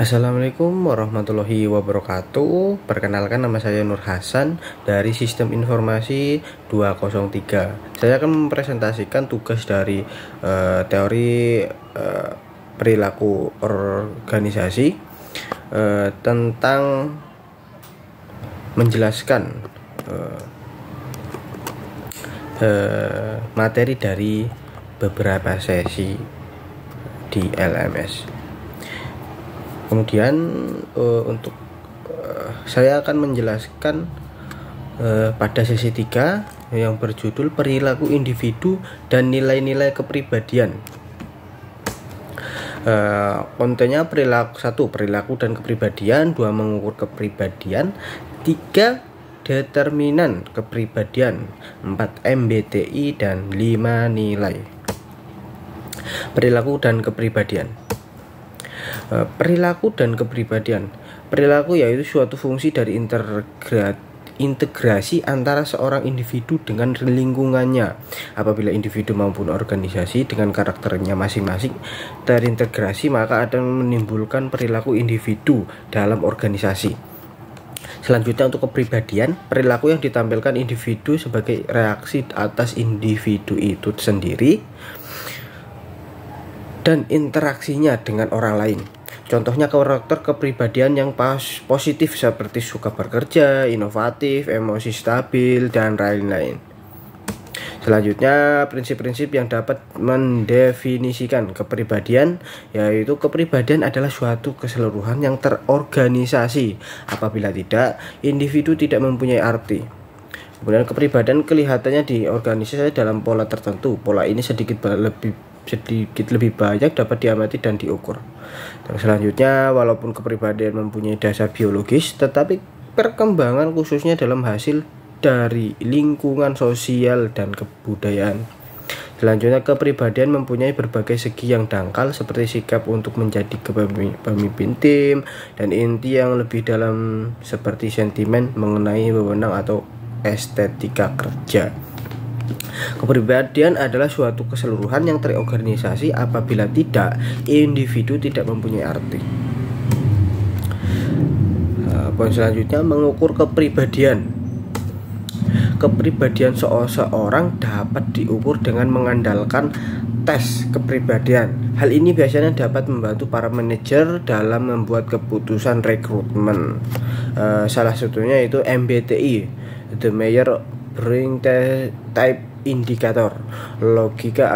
Assalamualaikum warahmatullahi wabarakatuh. Perkenalkan, nama saya Nur Hasan dari Sistem Informasi 203. Saya akan mempresentasikan tugas dari teori perilaku organisasi tentang menjelaskan materi dari beberapa sesi di LMS. Kemudian untuk saya akan menjelaskan pada sesi 3 yang berjudul perilaku individu dan nilai-nilai kepribadian. Kontennya perilaku 1, perilaku dan kepribadian, 2, mengukur kepribadian, 3, determinan kepribadian, 4, MBTI, dan 5, nilai. Perilaku dan kepribadian. Perilaku dan kepribadian. Perilaku yaitu suatu fungsi dari integrasi antara seorang individu dengan lingkungannya. Apabila individu maupun organisasi dengan karakternya masing-masing terintegrasi, maka akan menimbulkan perilaku individu dalam organisasi. Selanjutnya, untuk kepribadian, perilaku yang ditampilkan individu sebagai reaksi atas individu itu sendiri dan interaksinya dengan orang lain. Contohnya karakter kepribadian yang positif seperti suka bekerja, inovatif, emosi stabil, dan lain-lain. Selanjutnya, prinsip-prinsip yang dapat mendefinisikan kepribadian, yaitu kepribadian adalah suatu keseluruhan yang terorganisasi. Apabila tidak, individu tidak mempunyai arti. Kemudian kepribadian kelihatannya di organisasi dalam pola tertentu. Pola ini sedikit lebih banyak dapat diamati dan diukur. Terus selanjutnya, walaupun kepribadian mempunyai dasar biologis, tetapi perkembangan khususnya dalam hasil dari lingkungan sosial dan kebudayaan. Selanjutnya, kepribadian mempunyai berbagai segi yang dangkal seperti sikap untuk menjadi pemimpin tim dan inti yang lebih dalam seperti sentimen mengenai wewenang atau estetika kerja. Kepribadian adalah suatu keseluruhan yang terorganisasi. Apabila tidak, individu tidak mempunyai arti. Poin selanjutnya, mengukur kepribadian. Kepribadian seseorang dapat diukur dengan mengandalkan tes kepribadian. Hal ini biasanya dapat membantu para manajer dalam membuat keputusan rekrutmen. Salah satunya itu MBTI, The Meyer Brain Type Indicator, logika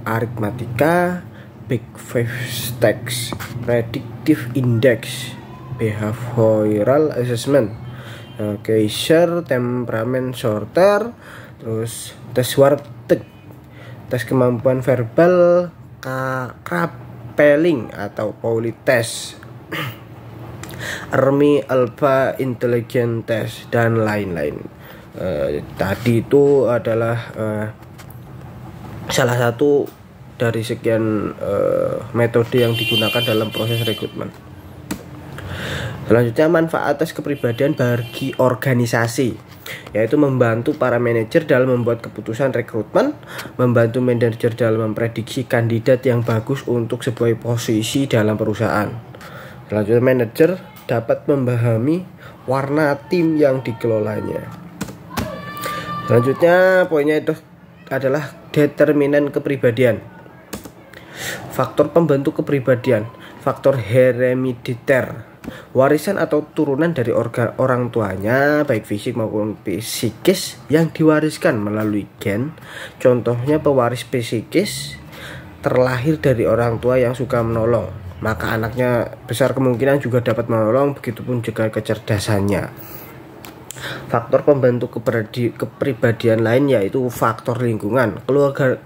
aritmatika, Big Five Stacks, Predictive Index, Behavioral Assessment, Kaiser Temperament Sorter, terus tes Warteg, tes kemampuan verbal, Kraepelin atau Pauli Test, Army Alpha Intelligence Test, dan lain-lain. Tadi itu adalah salah satu dari sekian metode yang digunakan dalam proses rekrutmen. Selanjutnya, manfaat tes kepribadian bagi organisasi, yaitu membantu para manajer dalam membuat keputusan rekrutmen, membantu manajer dalam memprediksi kandidat yang bagus untuk sebuah posisi dalam perusahaan. Selanjutnya, manajer dapat memahami warna tim yang dikelolanya. Selanjutnya, poinnya itu adalah determinan kepribadian. Faktor pembentuk kepribadian, faktor herediter, warisan atau turunan dari orang tuanya, baik fisik maupun psikis, yang diwariskan melalui gen. Contohnya, pewaris psikis terlahir dari orang tua yang suka menolong, maka anaknya besar kemungkinan juga dapat menolong, begitupun juga kecerdasannya. Faktor pembentuk kepribadian lain yaitu faktor lingkungan.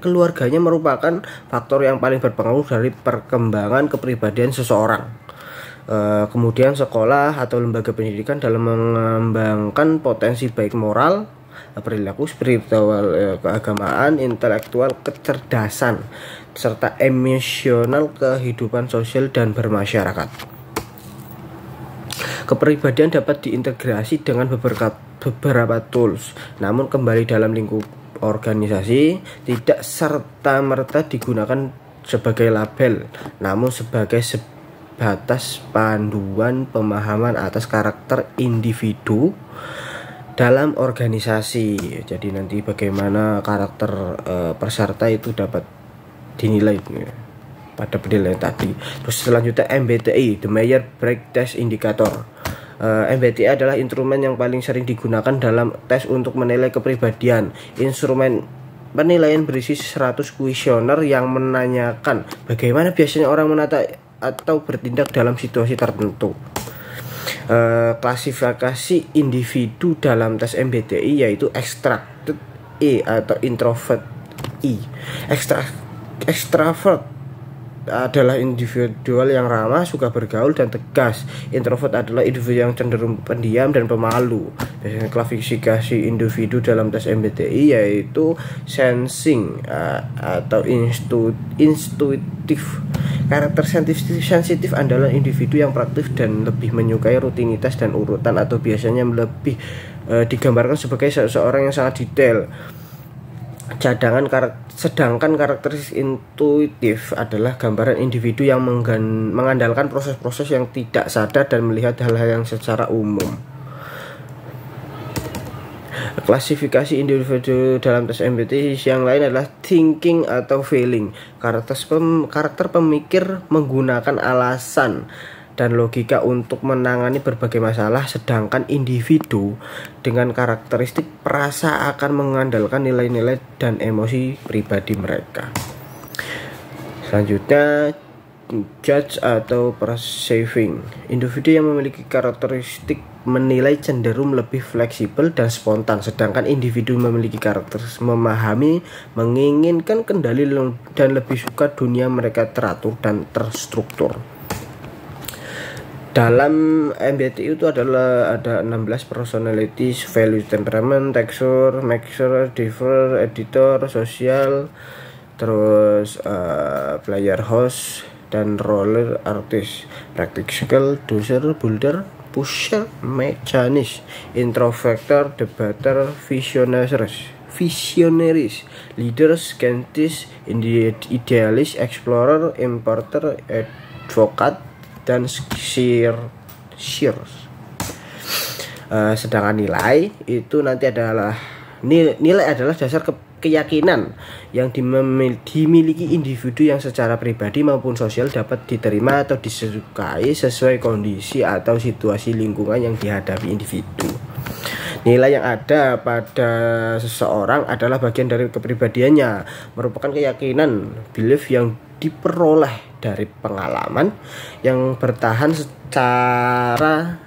Keluarganya merupakan faktor yang paling berpengaruh dari perkembangan kepribadian seseorang. Kemudian sekolah atau lembaga pendidikan dalam mengembangkan potensi baik moral, perilaku, spiritual, keagamaan, intelektual, kecerdasan, serta emosional, kehidupan sosial dan bermasyarakat. Kepribadian dapat diintegrasi dengan beberapa tools, namun kembali dalam lingkup organisasi tidak serta-merta digunakan sebagai label, namun sebagai batas panduan pemahaman atas karakter individu dalam organisasi. Jadi nanti bagaimana karakter peserta itu dapat dinilai pada penilaian tadi. Terus selanjutnya MBTI, the Myers-Briggs Test Indicator. MBTI adalah instrumen yang paling sering digunakan dalam tes untuk menilai kepribadian. Instrumen penilaian berisi 100 kuesioner yang menanyakan bagaimana biasanya orang menata atau bertindak dalam situasi tertentu. Klasifikasi individu dalam tes MBTI yaitu extrovert E atau introvert I. Extrovert adalah individual yang ramah, suka bergaul dan tegas. Introvert adalah individu yang cenderung pendiam dan pemalu. Biasanya klasifikasi individu dalam tes MBTI yaitu sensing atau intuitif. Karakter sensitif adalah individu yang praktis dan lebih menyukai rutinitas dan urutan, atau biasanya lebih digambarkan sebagai seseorang yang sangat detail. Sedangkan karakteristik intuitif adalah gambaran individu yang mengandalkan proses-proses yang tidak sadar dan melihat hal-hal yang secara umum. Klasifikasi individu dalam tes MBTI yang lain adalah thinking atau feeling. Karakter pemikir menggunakan alasan dan logika untuk menangani berbagai masalah, sedangkan individu dengan karakteristik perasa akan mengandalkan nilai-nilai dan emosi pribadi mereka. Selanjutnya, judge atau perceiving. Individu yang memiliki karakteristik menilai cenderung lebih fleksibel dan spontan, sedangkan individu memiliki karakter memahami, menginginkan kendali dan lebih suka dunia mereka teratur dan terstruktur. Dalam MBTI itu ada 16 personalities, value, temperament, texture, mixer, diver, editor, sosial, terus player, host, dan roller artist, practical, doer, builder, pusher, mechanist, introverter, debater, visionaries, leader, scientist, idealist, explorer, importer, advocate, dan sedangkan nilai itu nanti adalah nilai adalah dasar keyakinan yang dimiliki individu yang secara pribadi maupun sosial dapat diterima atau disukai sesuai kondisi atau situasi lingkungan yang dihadapi individu. Nilai yang ada pada seseorang adalah bagian dari kepribadiannya, merupakan keyakinan, belief yang diperoleh dari pengalaman yang bertahan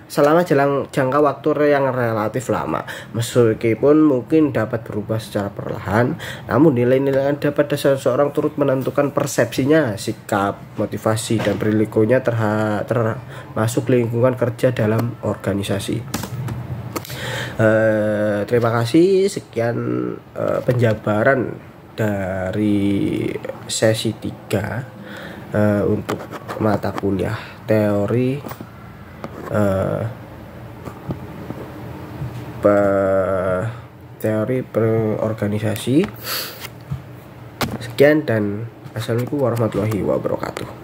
selama jangka waktu yang relatif lama. Meskipun mungkin dapat berubah secara perlahan, namun nilai-nilai yang ada pada seseorang turut menentukan persepsinya, sikap, motivasi, dan perilakunya termasuk lingkungan kerja dalam organisasi. Terima kasih. Sekian penjabaran dari sesi 3 untuk mata kuliah teori berorganisasi. Sekian dan assalamualaikum warahmatullahi wabarakatuh.